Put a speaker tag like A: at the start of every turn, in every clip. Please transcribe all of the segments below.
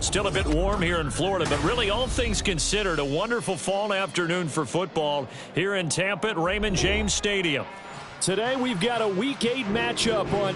A: Still a bit warm here in Florida, but really all things considered, a wonderful fall afternoon for football here in Tampa at Raymond James Stadium. Today we've got a Week 8 matchup on.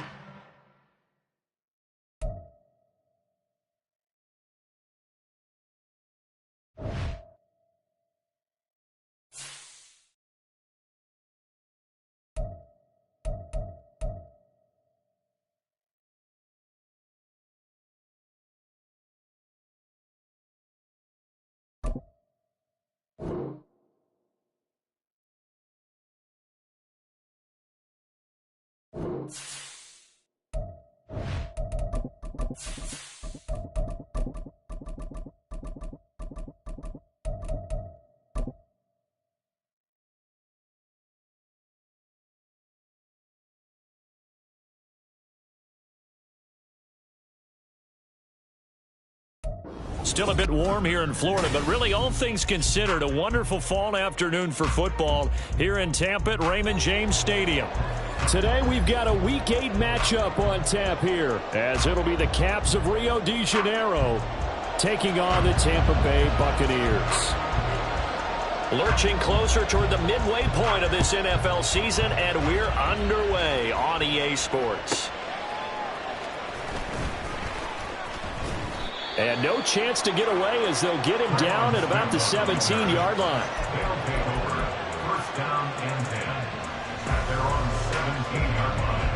A: Still a bit warm here in Florida, but really all things considered, a wonderful fall afternoon for football here in Tampa at Raymond James Stadium. Today we've got a Week 8 matchup on tap here, as it'll be the Caps of Rio de Janeiro taking on the Tampa Bay Buccaneers. Lurching closer toward the midway point of this NFL season, and we're underway on EA Sports. And no chance to get away as they'll get him down at about the 17-yard line.
B: First down and 10 at their own 17-yard line.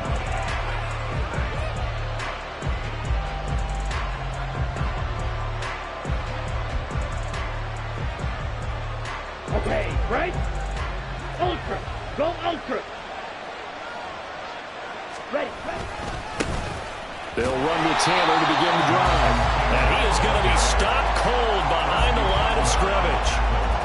C: Okay, right? Ultra. Go ultra. Ready.
A: They'll run with Taylor to begin the drive. And he is going to be stopped cold behind the line of scrimmage.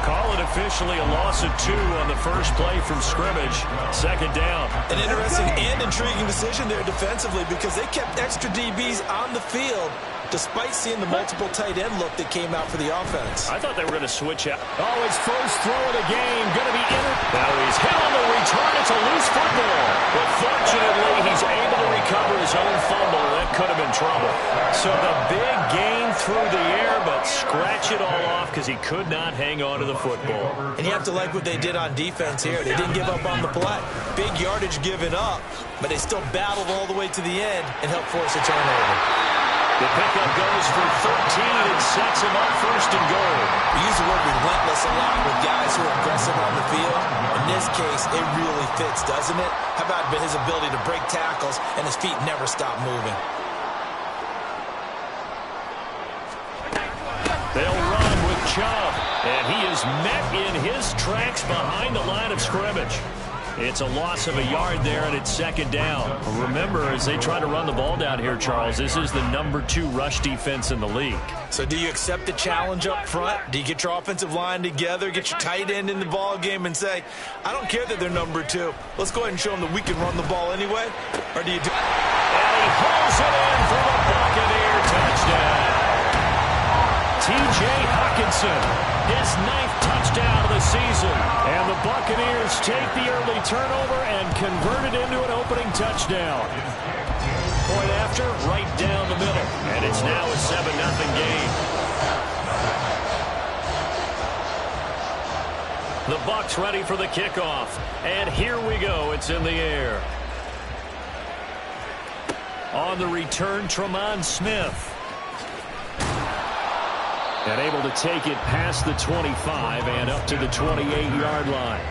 A: Call it officially a loss of 2 on the first play from scrimmage. Second down.
D: An interesting and intriguing decision there defensively because they kept extra DBs on the field despite seeing the multiple tight end look that came out for the offense.
A: I thought they were going to switch out. Oh, his first throw of the game going to be entered. Now he's hit on the return. It's a loose football. But fortunately, he's able to recover his own fumble. That could have been trouble. So the big gain through the air, but scratch it all off because he could not hang on to the football.
D: And you have to like what they did on defense here. They didn't give up on the play. Big yardage given up, but they still battled all the way to the end and helped force a turnover.
A: The pickup goes for 13 and sets him up first and goal.
D: We use the word relentless a lot with guys who are aggressive on the field. In this case, it really fits, doesn't it? How about his ability to break tackles and his feet never stop moving?
A: They'll run with Chubb, and he is met in his tracks behind the line of scrimmage. It's a loss of a yard there, and it's second down. Remember, as they try to run the ball down here, Charles, this is the number 2 rush defense in the league.
D: So do you accept the challenge up front? Do you get your offensive line together, get your tight end in the ball game and say, I don't care that they're number 2. Let's go ahead and show them that we can run the ball anyway? Or do you do...
A: And he hauls it in for the Buccaneer touchdown. T.J. Hockenson, his 9th touchdown of the season. And the Buccaneers take the early turnover and convert it into an opening touchdown. Point after, right down the middle. And it's now a 7-0 game. The Bucs ready for the kickoff. And here we go. It's in the air. On the return, Tremont Smith. And able to take it past the 25 and up to the 28-yard line.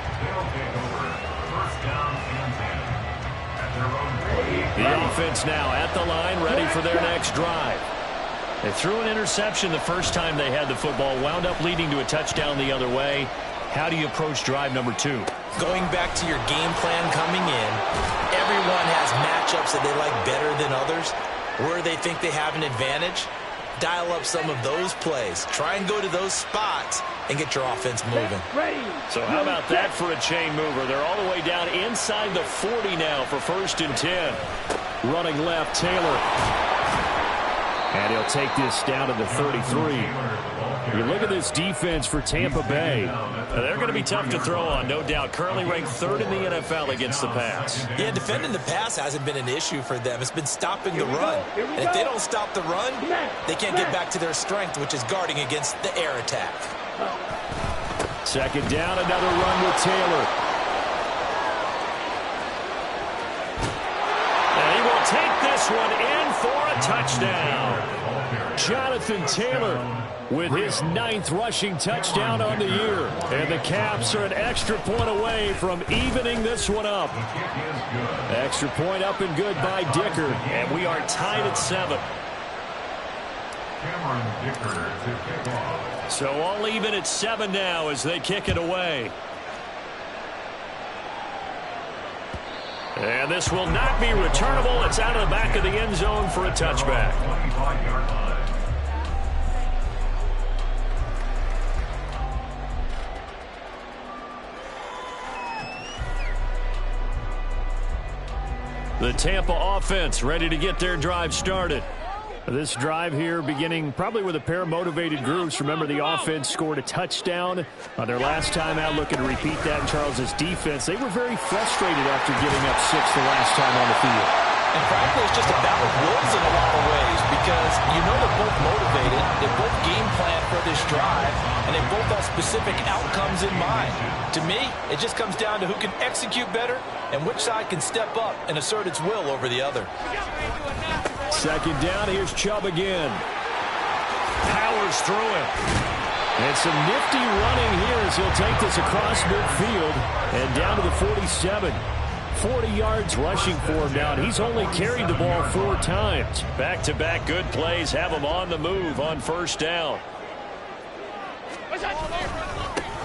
A: The offense now at the line, ready for their next drive. They threw an interception the first time they had the football, wound up leading to a touchdown the other way. How do you approach drive number 2?
D: Going back to your game plan coming in, everyone has matchups that they like better than others. Where they think they have an advantage, dial up some of those plays. Try and go to those spots and get your offense moving.
A: So how about that for a chain mover? They're all the way down inside the 40 now for 1st and 10. Running left, Taylor. And he'll take this down to the 33. You look at this defense for Tampa Bay.
E: They're going to be tough to throw on, no doubt. Currently ranked 3rd in the NFL against the pass.
D: Yeah, defending the pass hasn't been an issue for them. It's been stopping the run. And if they don't stop the run, they can't get back to their strength, which is guarding against the air attack.
A: Second down, another run with Taylor.
E: And he will take this one in for a touchdown.
A: Jonathan Taylor with his 9th rushing touchdown on the year. And the Caps are an extra point away from evening this one up. Extra point up and good by Dicker.
E: And we are tied at 7.
A: So all even at 7 now as they kick it away.
E: And this will not be returnable. It's out of the back of the end zone for a touchback. The Tampa offense ready to get their drive started.
A: This drive here beginning probably with a pair of motivated groups. Remember, the offense scored a touchdown on their last time out, looking to repeat that in Charles's defense. They were very frustrated after giving up 6 the last time on the field.
D: And frankly, it's just a battle of wills in a lot of ways because you know they're both motivated, they both game plan for this drive, and they both have specific outcomes in mind. To me, it just comes down to who can execute better and which side can step up and assert its will over the other.
A: Second down, here's Chubb again.
E: Powers through it.
A: And some nifty running here as he'll take this across midfield and down to the 47. 40 yards rushing for him now, and he's only carried the ball 4 times.
E: Back-to-back good plays have him on the move on first down.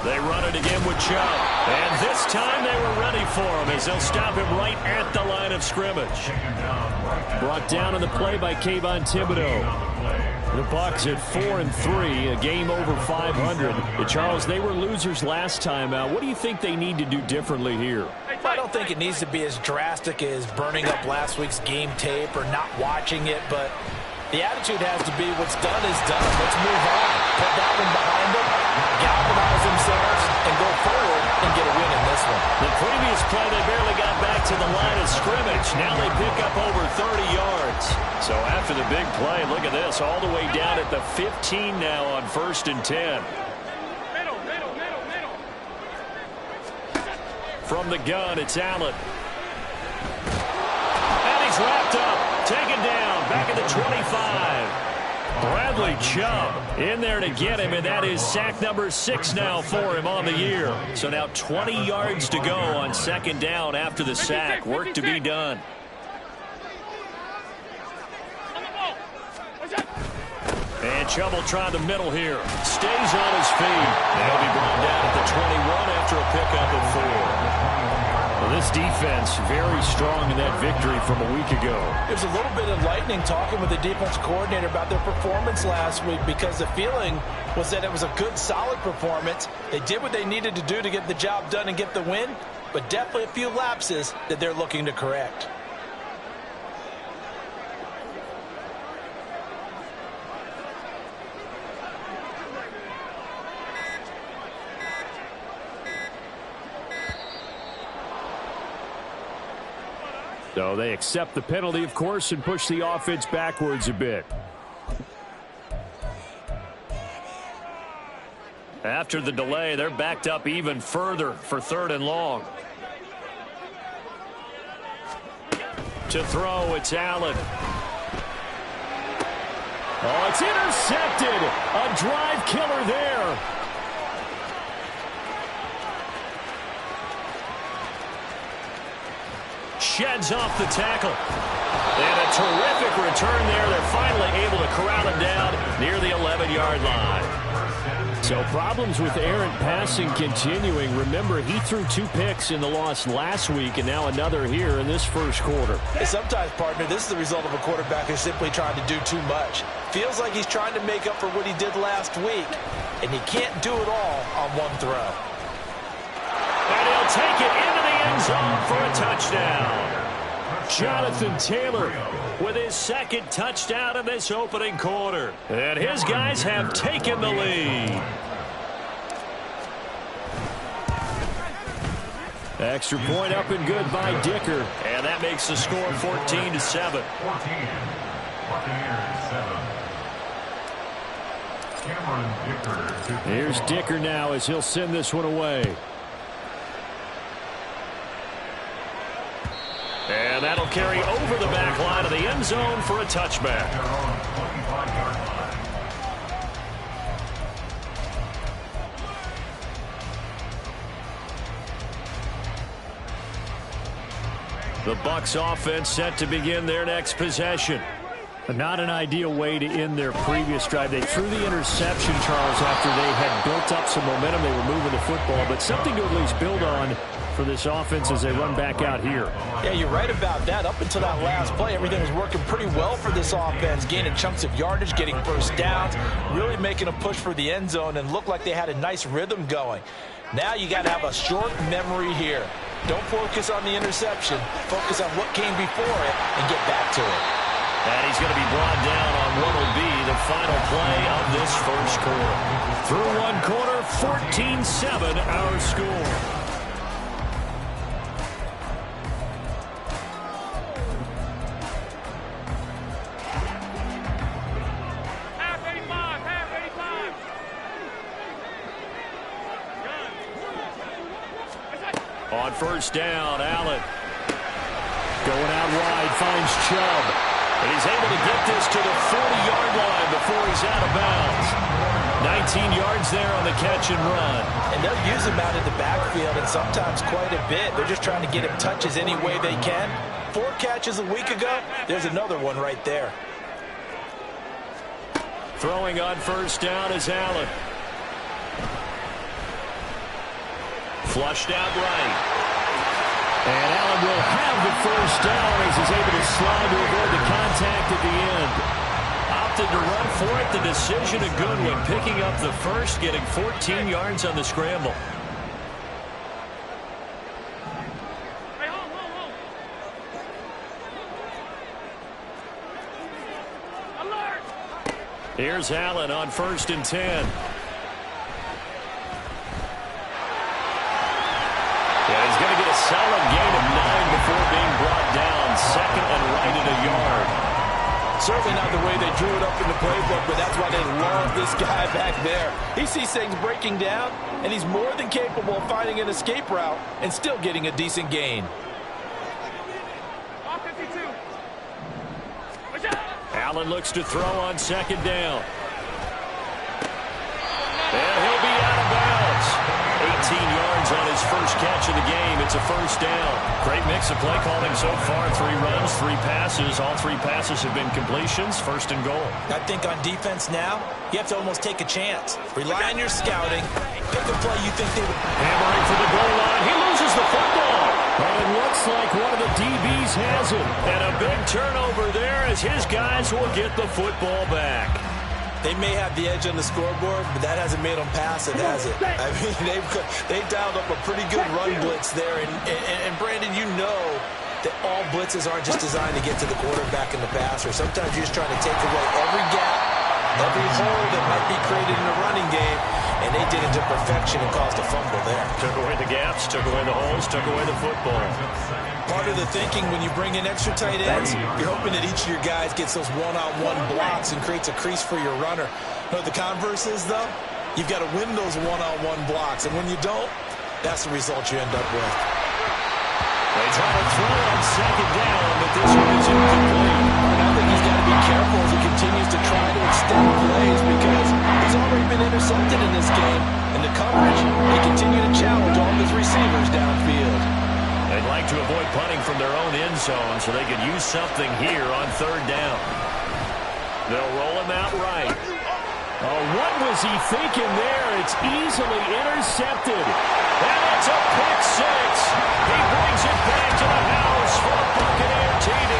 E: They run it again with Chubb. And this time they were ready for him as they'll stop him right at the line of scrimmage.
A: Brought down on the play by Kayvon Thibodeau. The Bucs at 4-3, a game over 500. Charles, they were losers last time out. What do you think they need to do differently here?
D: I don't think it needs to be as drastic as burning up last week's game tape or not watching it, but the attitude has to be what's done is done. Let's move on. Put that one behind them, galvanize themselves, and go forward and get a win in this one.
E: The previous play, they barely got back to the line of scrimmage. Now they pick up over 30 yards. So after the big play, look at this, all the way down at the 15 now on 1st and 10. From the gun, it's Allen. And he's wrapped up, taken down, back at the 25. Bradley Chubb in there to get him, and that is sack number 6 now for him on the year. So now 20 yards to go on 2nd down after the sack. Work to be done. And Chubb will try the middle here. Stays on his feet. They'll be brought down at the 21 after a pickup of 4.
A: Well, this defense very strong in that victory from a week ago.
D: It was a little bit enlightening talking with the defense coordinator about their performance last week because the feeling was that it was a good, solid performance. They did what they needed to do to get the job done and get the win, but definitely a few lapses that they're looking to correct.
A: So they accept the penalty, of course, and push the offense backwards a bit.
E: After the delay, they're backed up even further for 3rd and long. To throw, it's Allen.
A: Oh, it's intercepted. A drive killer there.
E: Sheds off the tackle. And a terrific return there. They're finally able to corral him down near the 11-yard line.
A: So problems with errant passing continuing. Remember, he threw 2 picks in the loss last week and now another here in this first quarter.
D: And sometimes, partner, this is the result of a quarterback who's simply trying to do too much. Feels like he's trying to make up for what he did last week, and he can't do it all on one throw.
E: And he'll take it into the end zone for a touchdown.
A: Jonathan Taylor with his second touchdown in this opening quarter. And his guys have taken the lead. Extra point up and good by Dicker. And that makes the score 14-7. Here's Dicker now as he'll send this one away. And that'll carry over the back line of the end zone for a touchback. The Bucs offense set to begin their next possession. Not an ideal way to end their previous drive. They threw the interception, Charles, after they had built up some momentum. They were moving the football, but something to at least build on for this offense as they run back out here.
D: Yeah, you're right about that. Up until that last play, everything was working pretty well for this offense, gaining chunks of yardage, getting first downs, really making a push for the end zone, and looked like they had a nice rhythm going. Now you got to have a short memory here. Don't focus on the interception. Focus on what came before it and get back to it.
A: And he's going to be brought down on what will be the final play of this first quarter. Through one quarter, 14-7 our score. On first down, Allen. Going out wide, finds Chubb. And he's able to get this to the 40-yard line before he's out of bounds. 19 yards there on the catch and run.
D: And they'll use him out in the backfield, and sometimes quite a bit. They're just trying to get him touches any way they can. 4 catches a week ago. There's another one right there.
A: Throwing on first down is Allen. Flushed out right. And Allen will have the first down as he's able to slide to avoid the contact at the end. Opted to run for it. The decision a good one. Picking up the first, getting 14 yards on the scramble. Here's Allen on first and 10. Yeah, he's going to get a solid gain of 9 before being brought down. Second and right at a yard.
D: Certainly not the way they drew it up in the playbook, but that's why they love this guy back there. He sees things breaking down, and he's more than capable of finding an escape route and still getting a decent gain.
A: Allen looks to throw on second down. And he'll be out of bounds. 18 yards on his first catch of the game. It's a first down. Great mix of play calling so far. 3 runs, 3 passes. All 3 passes have been completions. First and goal.
D: I think on defense now, you have to almost take a chance. Rely on your scouting. Pick a play you think they would.
A: Hammering for the goal line. He loses the football. And it looks like one of the DBs has it. And a big turnover there as his guys will get the football back.
D: They may have the edge on the scoreboard, but that hasn't made them pass it, has it? I mean, they've dialed up a pretty good run blitz there. And Brandon, you know that all blitzes aren't just designed to get to the quarterback and the passer. Sometimes you're just trying to take away every gap, every hole that might be created in a running game, and they did it to perfection and caused a fumble there.
A: Took away the gaps, took away the holes, took away the football.
D: Part of the thinking when you bring in extra tight ends, you're hoping that each of your guys gets those one-on-one blocks and creates a crease for your runner. You know what the converse is, though? You've got to win those one-on-one blocks, and when you don't, that's the result you end up with.
A: They try to throw on second down, but this one is incomplete.
D: I think he's got to be careful as he continues to try to extend plays because he's already been intercepted in this game, and the coverage, they continue to challenge all of his receivers downfield.
A: They'd like to avoid punting from their own end zone so they could use something here on third down. They'll roll him out right. Oh, what was he thinking there? It's easily intercepted. And it's a pick six. He brings it back to the house for a Buccaneer TD.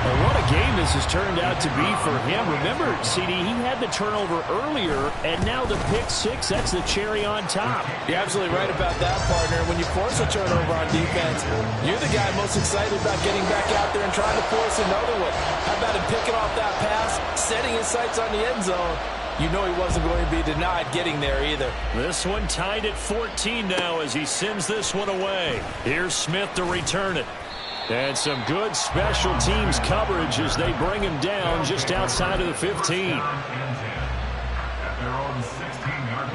A: Well, what a game this has turned out to be for him. Remember, CD, he had the turnover earlier, and now the pick six, that's the cherry on top.
D: You're absolutely right about that, partner. When you force a turnover on defense, you're the guy most excited about getting back out there and trying to force another one. How about him picking off that pass, setting his sights on the end zone? You know he wasn't going to be denied getting there either.
A: This one tied at 14 now as he sends this one away. Here's Smith to return it. And some good special teams coverage as they bring him down just outside of the 15.
B: At their own 16-yard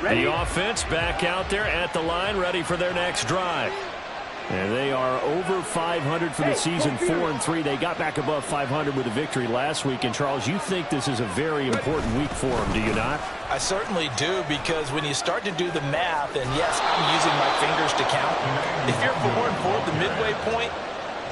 B: line.
A: The offense back out there at the line, ready for their next drive. And they are over 500 for the season, 4-3. They got back above 500 with a victory last week. And, Charles, you think this is a very important week for them, do you not?
D: I certainly do, because when you start to do the math, and yes, I'm using my fingers to count. If you're 4-4 at the midway point,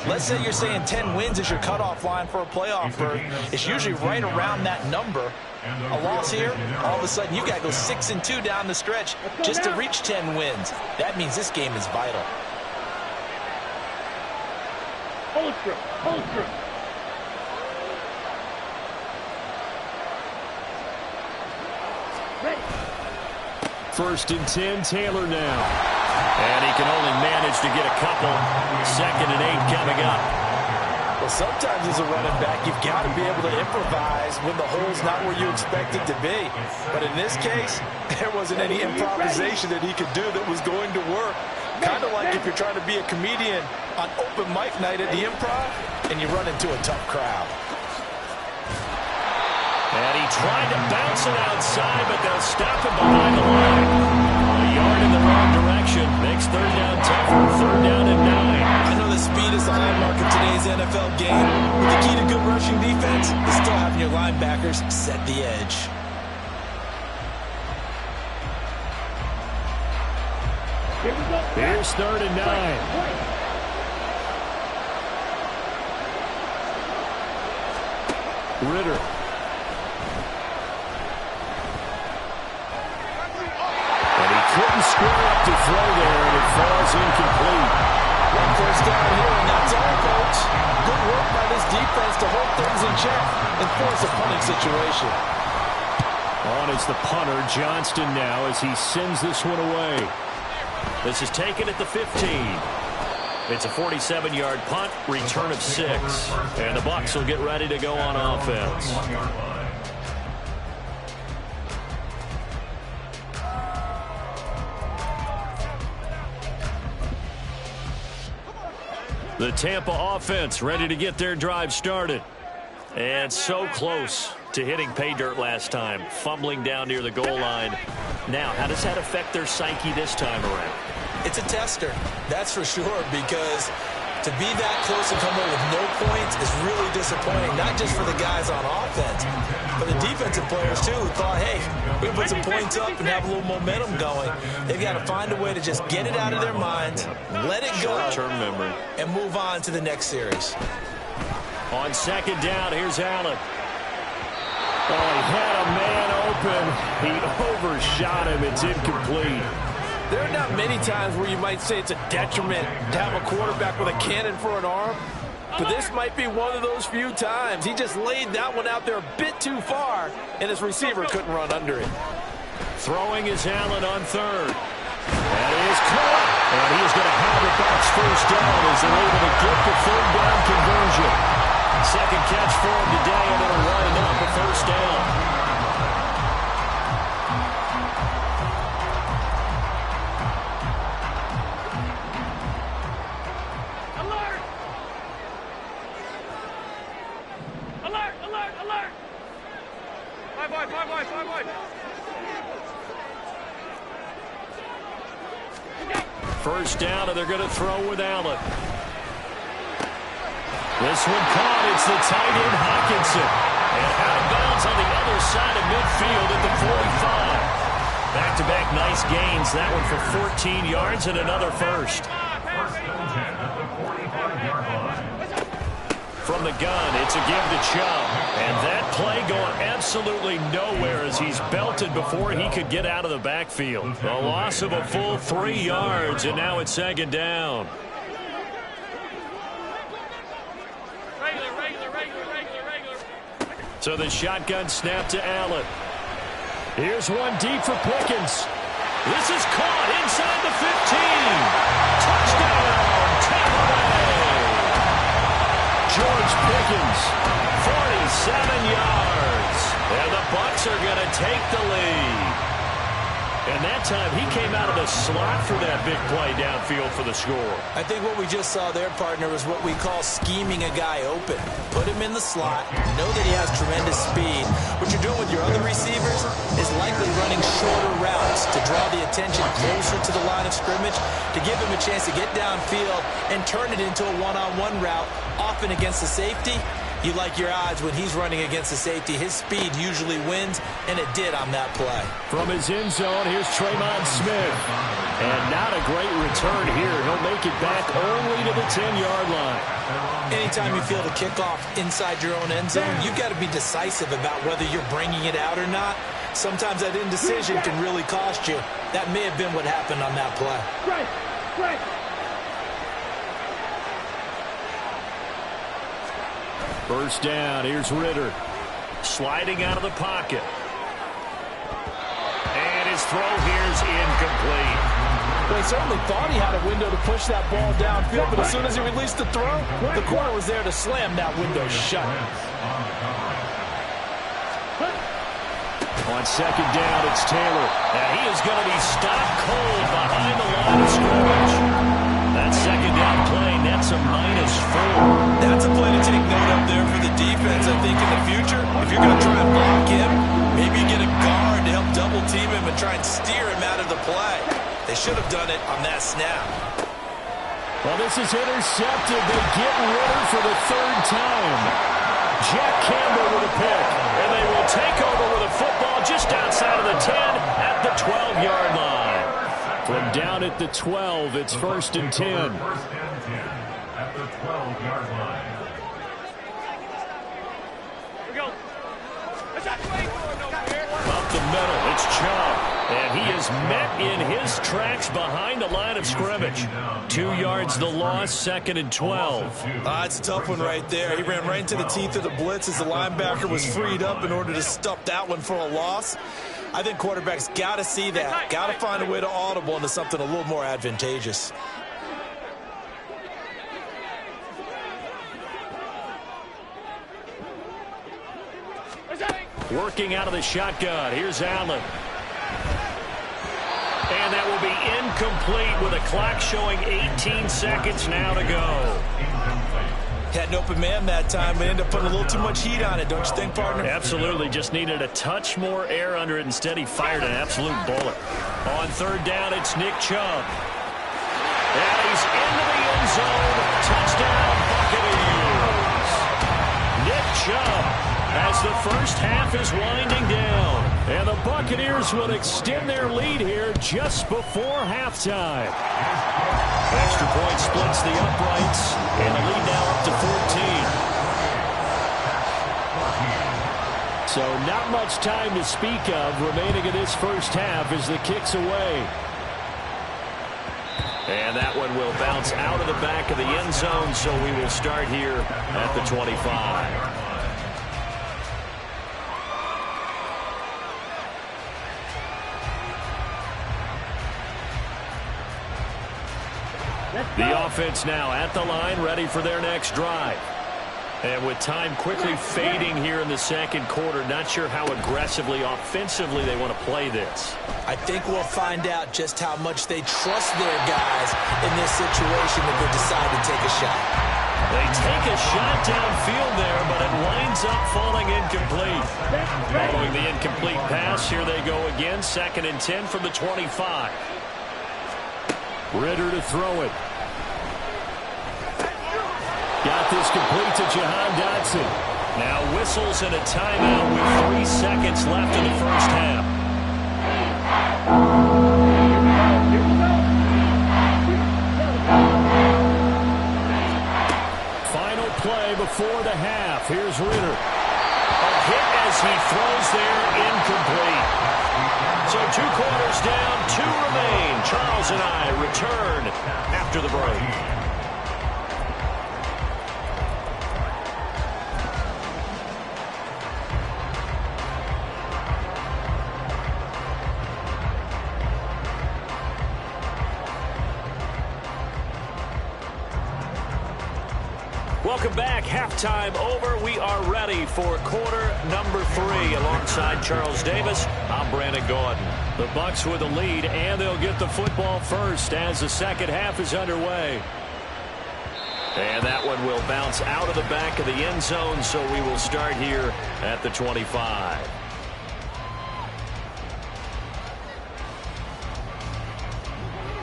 D: let's say you're saying 10 wins is your cutoff line for a playoff berth. It's usually right around that number. A loss here, all of a sudden you got to go 6-2 down the stretch just to reach 10 wins. That means this game is vital.
C: Holstrom. Ready.
A: 1st and 10, Taylor now. And he can only manage to get a couple. 2nd and 8 coming up.
D: Well, sometimes as a running back, you've got to be able to improvise when the hole's not where you expect it to be. But in this case, there wasn't any improvisation that he could do that was going to work. Kind of like if you're trying to be a comedian on open mic night at the Improv and you run into a tough crowd.
A: And he tried to bounce it outside, but they'll stop him behind the line. A yard in the wrong direction. Makes 3rd down tougher. 3rd down and 9.
D: I know the speed is the hallmark of today's NFL game, but the key to good rushing defense is still having your linebackers set the edge.
A: Here's 3rd and 9. Ritter. And he couldn't square up to throw there, and it falls incomplete.
D: 1st down here, and that's all, folks. Good work by this defense to hold things in check and force a punting situation.
A: On is the punter, Johnston, now, as he sends this one away. This is taken at the 15. It's a 47-yard punt, return of 6. And the Bucs will get ready to go on offense. The Tampa offense ready to get their drive started. And so close to hitting pay dirt last time, fumbling down near the goal line. Now, how does that affect their psyche this time around?
D: It's a tester, that's for sure, because to be that close and come away with no points is really disappointing, not just for the guys on offense, but the defensive players, too, who thought, hey, we can put some points up and have a little momentum going. They've got to find a way to just get it out of their minds, let it go,
A: short-term memory,
D: and move on to the next series.
A: On 2nd down, here's Allen. Oh, he had a man open. He overshot him. It's incomplete.
F: There are not many times where you might say it's a detriment to have a quarterback with a cannon for an arm, but this might be one of those few times. He just laid that one out there a bit too far, and his receiver couldn't run under it.
A: Throwing is Allen on 3rd. That is caught. And he's going to have it. That's 1st down as they're able to get the 3rd down conversion. 2nd catch for him today, and it'll wind up a 1st down.
C: Alert! 5 wide.
A: 1st down, and they're going to throw with Allen. This one caught. It's the tight end, Hawkinson. And out of bounds on the other side of midfield at the 45. Back-to-back nice gains. That one for 14 yards and another 1st. From the gun, it's a give to Chubb. And that play going absolutely nowhere as he's belted before he could get out of the backfield. A loss of a full 3 yards, and now it's 2nd down. So the shotgun snap to Allen. Here's one deep for Pickens. This is caught inside the 15. Touchdown, Tampa Bay. George Pickens, 47 yards. And the Bucs are going to take the lead. And that time, he came out of the slot for that big play downfield for the score.
D: I think what we just saw there, partner, is what we call scheming a guy open. Put him in the slot, know that he has tremendous speed. What you're doing with your other receivers is likely running shorter routes to draw the attention closer to the line of scrimmage, to give him a chance to get downfield and turn it into a one-on-one route, often against the safety. You like your odds when he's running against the safety. His speed usually wins, and it did on that play.
A: From his end zone, here's Traymon Smith. And not a great return here. He'll make it back only to the 10-yard line.
D: Anytime you feel the kickoff inside your own end zone, you've got to be decisive about whether you're bringing it out or not. Sometimes that indecision can really cost you. That may have been what happened on that play.
C: Right.
A: First down, here's Ritter. Sliding out of the pocket. And his throw here's incomplete.
F: Well, he certainly thought he had a window to push that ball downfield, but as soon as he released the throw, the corner was there to slam that window shut.
A: On second down, it's Taylor. And he is going to be stopped cold behind the line of scrimmage. That second down play, that's a -4.
D: That's a play to take note of there for the defense, I think, in the future. If you're going to try and block him, maybe you get a guard to help double-team him and try and steer him out of the play. They should have done it on that snap.
A: Well, this is intercepted. They get Ritter for the third time. Jack Campbell with a pick. And they will take over with a football just outside of the 10 at the 12-yard line. From down at the 12, it's 1st and 10.
B: 1st and 10 at the 12-yard line.
C: Here we go.
A: Up the middle, it's Chubb. And he is met in his tracks behind the line of scrimmage. 2 yards the loss, 2nd and 12.
D: It's a tough one right there. He ran right into the teeth of the blitz as the linebacker was freed up in order to stuff that one for a loss. I think quarterbacks got to see that. Got to find a way to audible into something a little more advantageous.
A: Working out of the shotgun. Here's Allen. And that will be incomplete with a clock showing 18 seconds now to go.
D: Had an open man that time, but ended up putting a little too much heat on it, don't you think, partner?
A: Absolutely. Just needed a touch more air under it. Instead, he fired an absolute bullet. On third down, it's Nick Chubb. And he's into the end zone. Touchdown, Buccaneers. Nick Chubb, as the first half is winding down. And the Buccaneers will extend their lead here just before halftime. Extra point splits the uprights, and the lead now up to 14. So not much time to speak of remaining in this first half as the kick's away. And that one will bounce out of the back of the end zone, so we will start here at the 25. The offense now at the line, ready for their next drive. And with time quickly fading here in the second quarter, not sure how aggressively, offensively they want to play this.
D: I think we'll find out just how much they trust their guys in this situation if they decide to take a shot.
A: They take a shot downfield there, but it winds up falling incomplete. Following the incomplete pass, here they go again, 2nd and 10 from the 25. Ritter to throw it. Got this complete to Jahan Dotson. Now whistles and a timeout with 3 seconds left in the first half. Final play before the half. Here's Ritter. A hit as he throws there, incomplete. So 2 quarters down, 2 remain. Charles and I return after the break. Welcome back. Halftime over. We are ready for quarter number 3. Alongside Charles Davis, I'm Brandon Gordon. The Bucks with the lead, and they'll get the football first as the second half is underway. And that one will bounce out of the back of the end zone, so we will start here at the 25.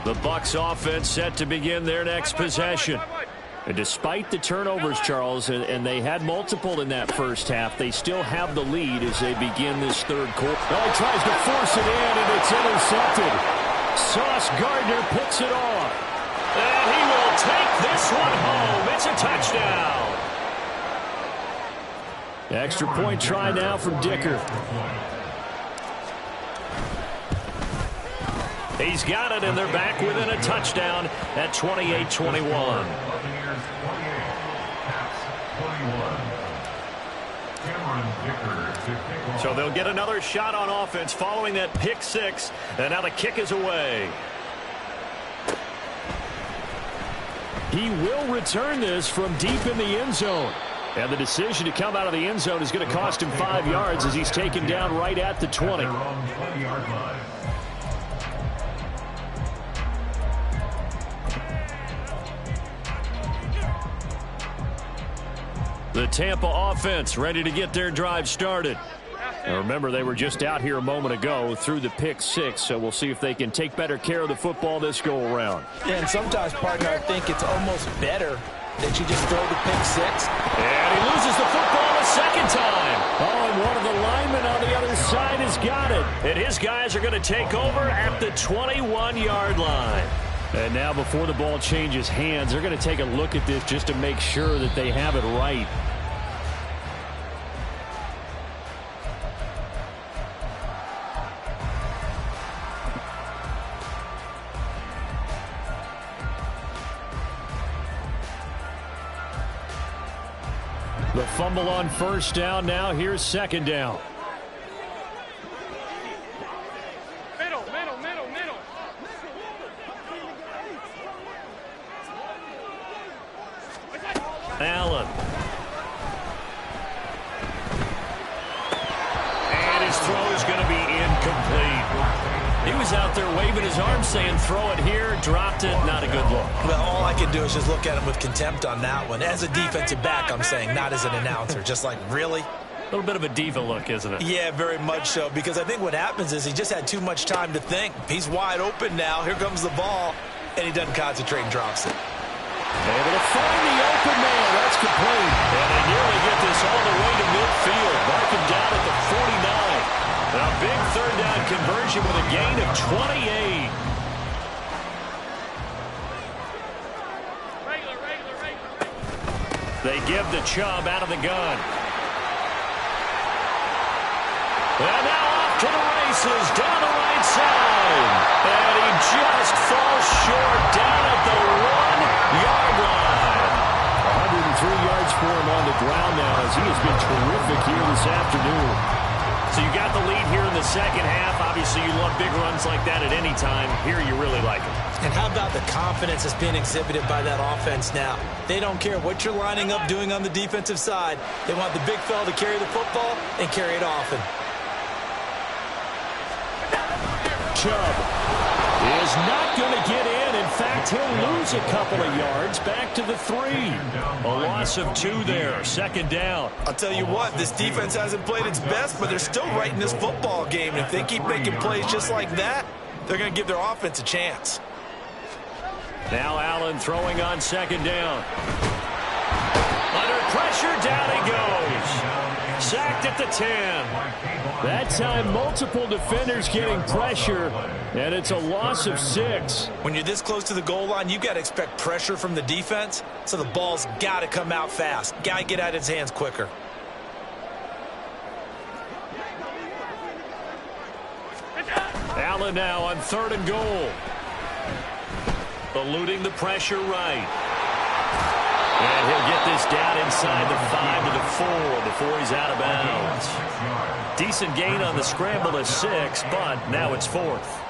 A: The Bucks offense set to begin their next possession. And despite the turnovers, Charles, and they had multiple in that first half, they still have the lead as they begin this third quarter.
E: Oh, he tries to force it in, and it's intercepted. Sauce Gardner picks it off.
A: And he will take this one home. It's a touchdown.
E: Extra point try now from Dicker.
A: He's got it, and they're back within a touchdown at 28-21. So they'll get another shot on offense following that pick 6, and now the kick is away.
E: He will return this from deep in the end zone. And the decision to come out of the end zone is going to cost him 5 yards as he's taken down right at the 20. The Tampa offense ready to get their drive started. Now remember, they were just out here a moment ago through the pick 6, so we'll see if they can take better care of the football this go-around.
F: Yeah, and sometimes, partner, I think it's almost better that you just throw the pick 6.
A: And he loses the football a second time.
E: Oh, and one of the linemen on the other side has got it.
A: And his guys are going to take over at the 21-yard line.
E: And now before the ball changes hands, they're going to take a look at this just to make sure that they have it right. The fumble on first down. Now here's second down.
C: Middle.
A: Allen. And his throw is going to be incomplete. He was out there waving his arm saying throw it here, dropped it, not a good look.
D: Well, all I can do is just look at him with contempt on that one. As a defensive back, I'm saying, not as an announcer. Just like, really?
A: A little bit of a diva look, isn't it?
D: Yeah, very much so, because I think what happens is he just had too much time to think. He's wide open now. Here comes the ball, and he doesn't concentrate and drops it.
E: Able to find the open man. That's complete.
A: And they nearly get this all the way to midfield. Mark him down at the 49. A big third down conversion with a gain of 28. They give the Chubb out of the gun. And now off to the races down the right side. And he just falls short down at the 1-yard line.
E: 103 yards for him on the ground now as he has been terrific here this afternoon.
A: So you got the lead here in the second half. Obviously, you love big runs like that at any time. Here, you really like it.
D: And how about the confidence that's being exhibited by that offense now? They don't care what you're lining up doing on the defensive side. They want the big fella to carry the football and carry it often.
E: Chubb is not going to get in. In fact, he'll lose a couple of yards back to the 3.
A: A loss of 2 there. Second down.
F: I'll tell you what, this defense hasn't played its best, but they're still right in this football game. And if they keep making plays just like that, they're going to give their offense a chance.
A: Now Allen throwing on second down. Under pressure, down he goes. Sacked at the 10.
E: That time, multiple defenders getting pressure, and it's a loss of 6.
D: When you're this close to the goal line, you've got to expect pressure from the defense, so the ball's got to come out fast. Got to get out of his hands quicker.
A: Allen now on 3rd and goal. Eluding the pressure right. And he'll get this down inside the 5 to the 4 before he's out of bounds. Decent gain on the scramble to 6, but now it's 4th.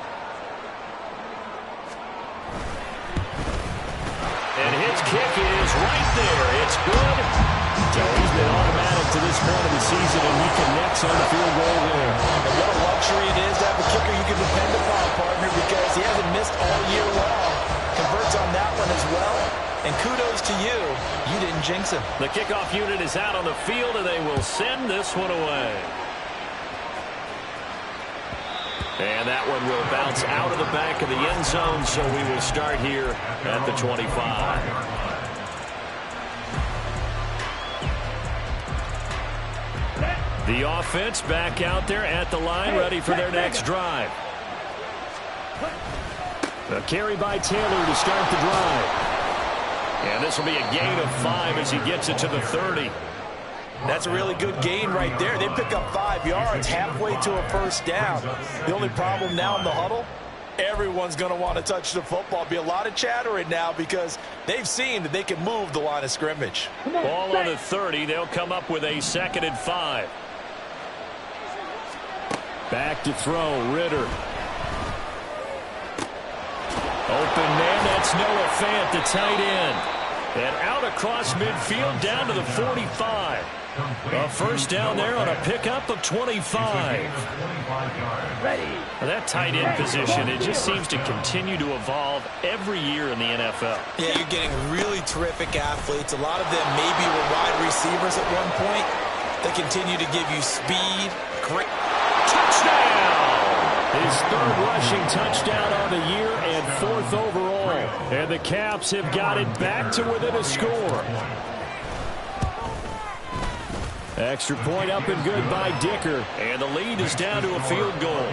A: And his kick is right there. It's good. So he's been automatic to this point of the season, and he connects on the field goal there.
D: And what a luxury it is to have a kicker you can depend upon, partner, because he hasn't missed all year long. Converts on that one as well. And kudos to you. You didn't jinx him.
A: The kickoff unit is out on the field, and they will send this one away. And that one will bounce out of the back of the end zone, so we will start here at the 25. The offense back out there at the line, ready for their next drive. A carry by Taylor to start the drive. And this will be a gain of 5 as he gets it to the 30.
D: That's a really good gain right there. They pick up 5 yards halfway to a first down. The only problem now in the huddle, everyone's going to want to touch the football. Be a lot of chattering now because they've seen that they can move the line of scrimmage.
A: Ball on the 30. They'll come up with a 2nd and 5. Back to throw, Ritter. Open man, that's Noah Fant, the tight end. And out across midfield, down to the 45. A first down there on a pickup of 25. That tight end position, it just seems to continue to evolve every year in the NFL.
D: Yeah, you're getting really terrific athletes. A lot of them maybe were wide receivers at one point. They continue to give you speed. Great.
A: Touchdown! His 3rd rushing touchdown on the year and 4th overall. And the Caps have got it back to within a score. Extra point up and good by Dicker. And the lead is down to a field goal.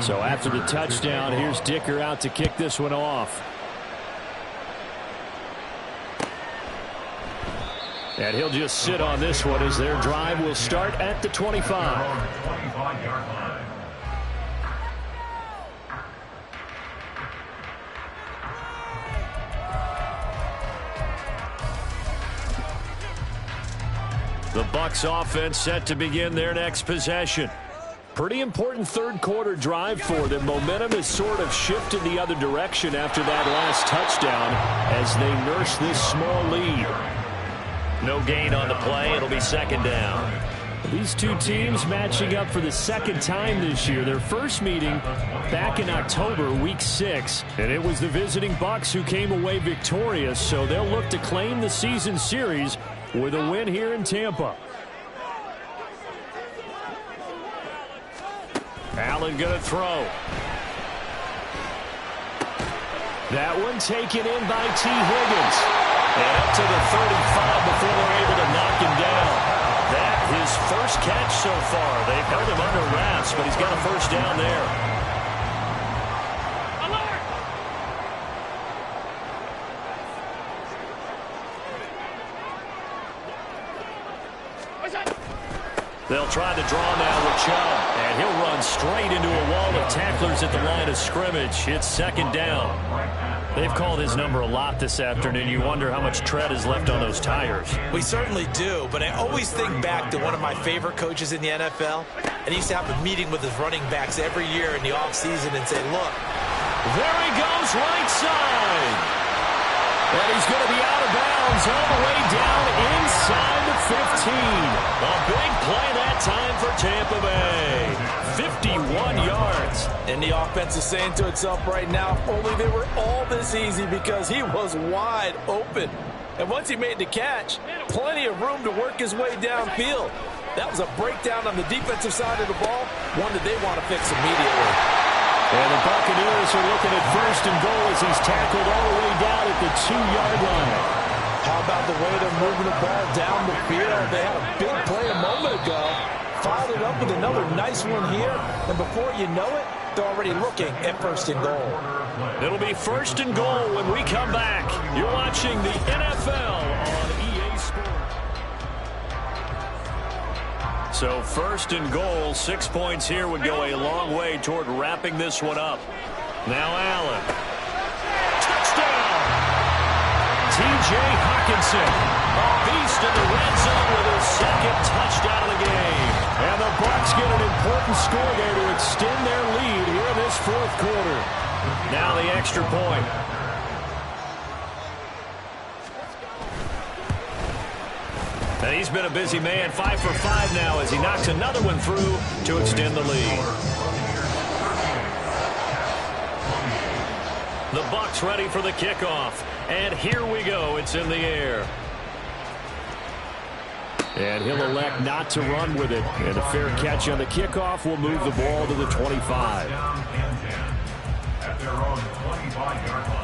A: So after the touchdown, here's Dicker out to kick this one off. And he'll just sit on this one as their drive will start at the 25. The Bucs offense set to begin their next possession. Pretty important 3rd quarter drive for them. Momentum has sort of shifted the other direction after that last touchdown as they nurse this small lead. No gain on the play. It'll be 2nd down. These two teams matching up for the 2nd time this year. Their first meeting back in October, week 6. And it was the visiting Bucs who came away victorious, so they'll look to claim the season series with a win here in Tampa. Allen going to throw. That one taken in by T. Higgins. And up to the 35 before they're able to knock him down. That his first catch so far. They've held him under wraps, but he's got a first down there. They'll try to draw now with Chubb, and he'll run straight into a wall of tacklers at the line of scrimmage. It's 2nd down. They've called his number a lot this afternoon. You wonder how much tread is left on those tires.
D: We certainly do, but I always think back to one of my favorite coaches in the NFL, and he used to have a meeting with his running backs every year in the offseason and say, look.
A: There he goes, right side. And he's going to be out of bounds all the way down inside the 15. A big play that time for Tampa Bay. 51 yards.
F: And the offense is saying to itself right now, if only they were all this easy, because he was wide open. And once he made the catch, plenty of room to work his way downfield. That was a breakdown on the defensive side of the ball, one that they want to fix immediately.
A: And the Buccaneers are looking at 1st and goal as he's tackled all the way down at the 2-yard line.
F: How about the way they're moving the ball down the field? They had a big play a moment ago. Followed it up with another nice one here. And before you know it, they're already looking at 1st and goal.
A: It'll be 1st and goal when we come back. You're watching the NFL on EA Sports. So 1st and goal, 6 points here would go a long way toward wrapping this one up. Now Allen. Touchdown! T.J. Hockenson, a beast in the red zone with his 2nd touchdown of the game. And the Bucs get an important score there to extend their lead here in this 4th quarter. Now the extra point. And he's been a busy man, 5 for 5 now as he knocks another one through to extend the lead. The Bucs ready for the kickoff. And here we go. It's in the air. And he'll elect not to run with it. And a fair catch on the kickoff will move the ball to the 25.
B: At their own 25-yard line.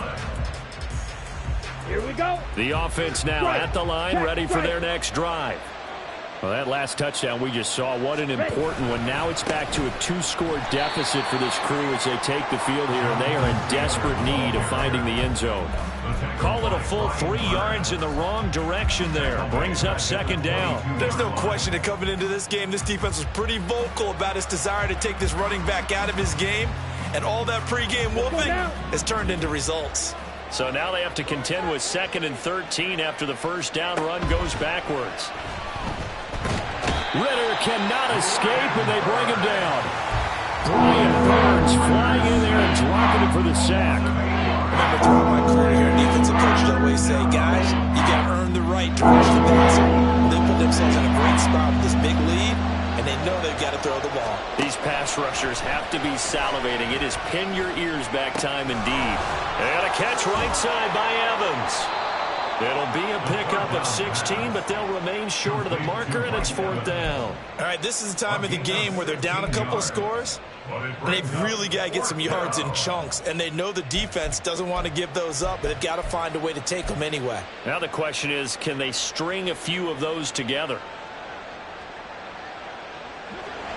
C: Here we go.
A: The offense now at the line, ready for their next drive. Well, that last touchdown we just saw, what an important one. Now it's back to a 2-score deficit for this crew as they take the field here, and they are in desperate need of finding the end zone. Call it a full 3 yards in the wrong direction there. Brings up second down.
F: There's no question that coming into this game, this defense was pretty vocal about its desire to take this running back out of his game, and all that pregame whooping has turned into results.
A: So now they have to contend with 2nd and 13 after the first down run goes backwards. Ritter cannot escape, and they bring him down. Brian Burns flying in there and dropping him for the sack.
F: Remember, throughout my career here, defensive coaches always say, guys, you got to earn the right to rush the passer. They put themselves in a great spot with this big lead, and they know they've got to throw the ball.
A: These pass rushers have to be salivating. It is pin your ears back time indeed. And a catch right side by Evans. It'll be a pickup of 16, but they'll remain short of the marker, and it's 4th down.
F: All right, this is the time of the game where they're down a couple of scores, and they've really got to get some yards in chunks, and they know the defense doesn't want to give those up, but they've got to find a way to take them anyway.
A: Now the question is, can they string a few of those together?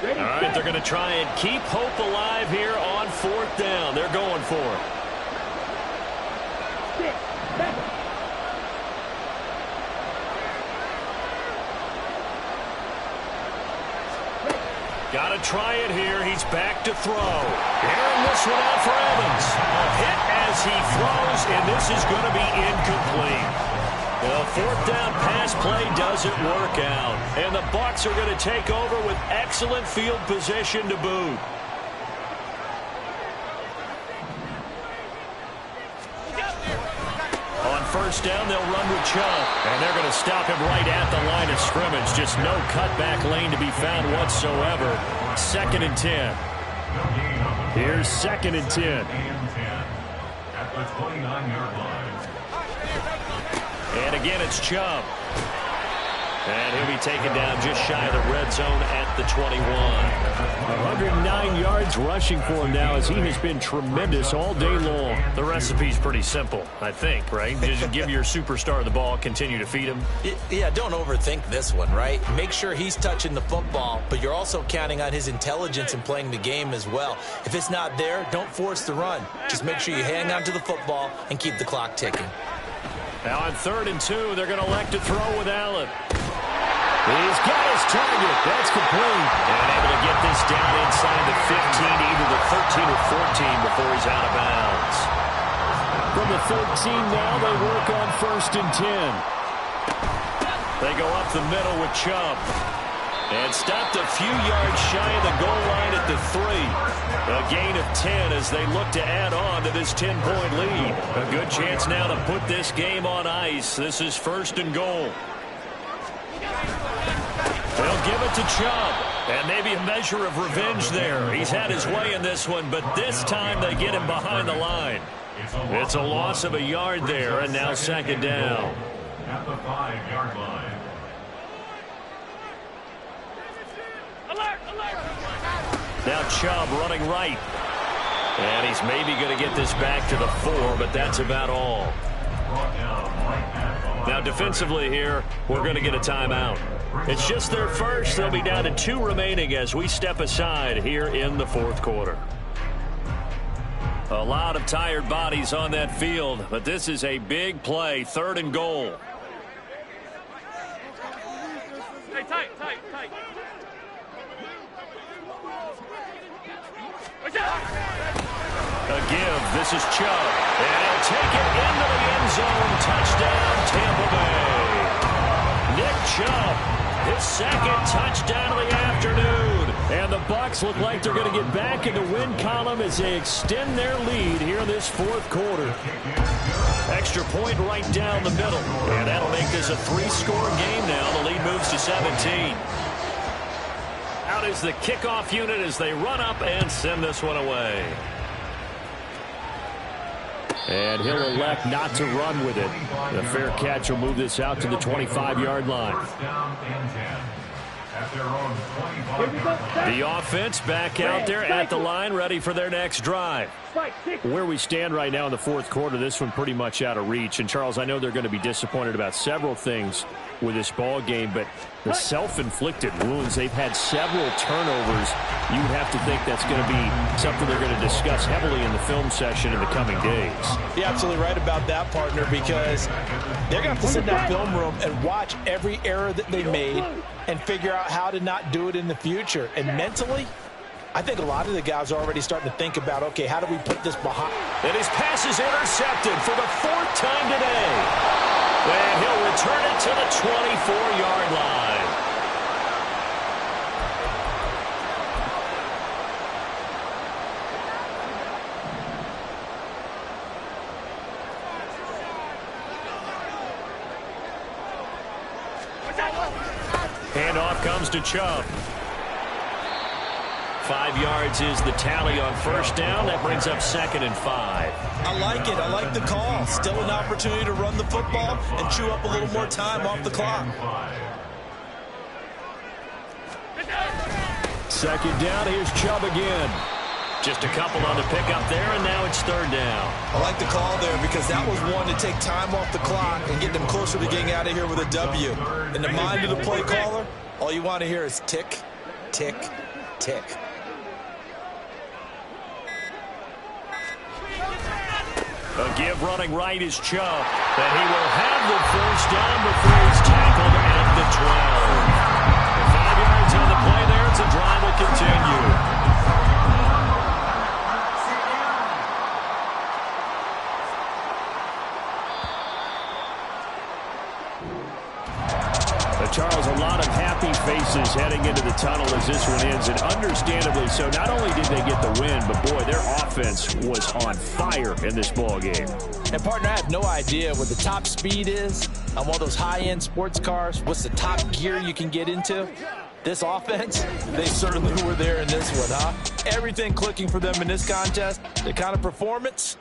A: All right, they're going to try and keep hope alive here on 4th down. They're going for it. Got to try it here. He's back to throw. Airing this one out for Evans. A hit as he throws, and this is going to be incomplete. The 4th down pass play doesn't work out. And the Bucs are going to take over with excellent field position to boot. On 1st down, they'll run with Chubb. And they're going to stop him right at the line of scrimmage. Just no cutback lane to be found whatsoever. 2nd and 10. Here's 2nd and 10.
B: At the 29-yard line.
A: And again, it's Chubb. And he'll be taken down just shy of the red zone at the 21. 109 yards rushing for him now as he has been tremendous all day long. The recipe's pretty simple, I think, right? Just give your superstar the ball, continue to feed him.
D: Yeah, don't overthink this one, right? Make sure he's touching the football, but you're also counting on his intelligence in playing the game as well. If it's not there, don't force the run. Just make sure you hang on to the football and keep the clock ticking.
A: Now on 3rd and 2, they're going to elect to throw with Allen. He's got his target. That's complete. And able to get this down inside the 15, either the 13 or 14 before he's out of bounds. From the 13 now, they work on 1st and 10. They go up the middle with Chubb. And stopped a few yards shy of the goal line at the 3. A gain of 10 as they look to add on to this 10-point lead. A good chance now to put this game on ice. This is 1st and goal. They'll give it to Chubb. And maybe a measure of revenge there. He's had his way in this one, but this time they get him behind the line. It's a loss of a yard there, and now 2nd down.
B: At the 5-yard line.
A: Now Chubb running right. And he's maybe going to get this back to the 4, but that's about all. Now defensively here, we're going to get a timeout. It's just their first. They'll be down to 2 remaining as we step aside here in the 4th quarter. A lot of tired bodies on that field, but this is a big play. 3rd and goal.
C: Hey, tight.
A: A give. This is Chubb. And he'll take it into the end zone. Touchdown, Tampa Bay. Nick Chubb, his 2nd touchdown of the afternoon. And the Bucs look like they're going to get back in the win column as they extend their lead here in this fourth quarter. Extra point right down the middle. And that'll make this a 3-score game now. The lead moves to 17. Out is the kickoff unit as they run up and send this one away. And he'll elect not to run with it. The fair catch will move this out to the 25-yard line. The offense back out there at the line, ready for their next drive. Where we stand right now in the fourth quarter, this one pretty much out of reach. And, Charles, I know they're going to be disappointed about several things with this ball game, but the self-inflicted wounds, they've had several turnovers. You would have to think that's going to be something they're going to discuss heavily in the film session in the coming days.
F: You're absolutely right about that, partner, because they're going to have to sit in that film room and watch every error that they made and figure out how to not do it in the future. And mentally, I think a lot of the guys are already starting to think about, okay, how do we put this behind?
A: And his pass is intercepted for the 4th time today. And he'll return it to the 24-yard line. Handoff comes to Chubb. 5 yards is the tally on first down. That brings up 2nd and 5.
D: I like it. I like the call. Still an opportunity to run the football and chew up a little more time off the clock.
A: 2nd down. Here's Chubb again. Just a couple on the pickup there, and now it's 3rd down.
D: I like the call there because that was one to take time off the clock and get them closer to getting out of here with a W. In the mind of the play caller, all you want to hear is tick, tick, tick.
A: A give running right is Chubb. And he will have the first down before he's tackled at the 12. 5 yards on the play there. It's a drive will continue. Charles, a lot of happy faces heading into the tunnel as this one ends, and understandably so. Not only did they get the win, but boy, their offense was on fire in this ball game.
F: And partner, I have no idea what the top speed is on one of those high-end sports cars. What's the top gear you can get into? This offense, they certainly were there in this one, huh? Everything clicking for them in this contest. The kind of performance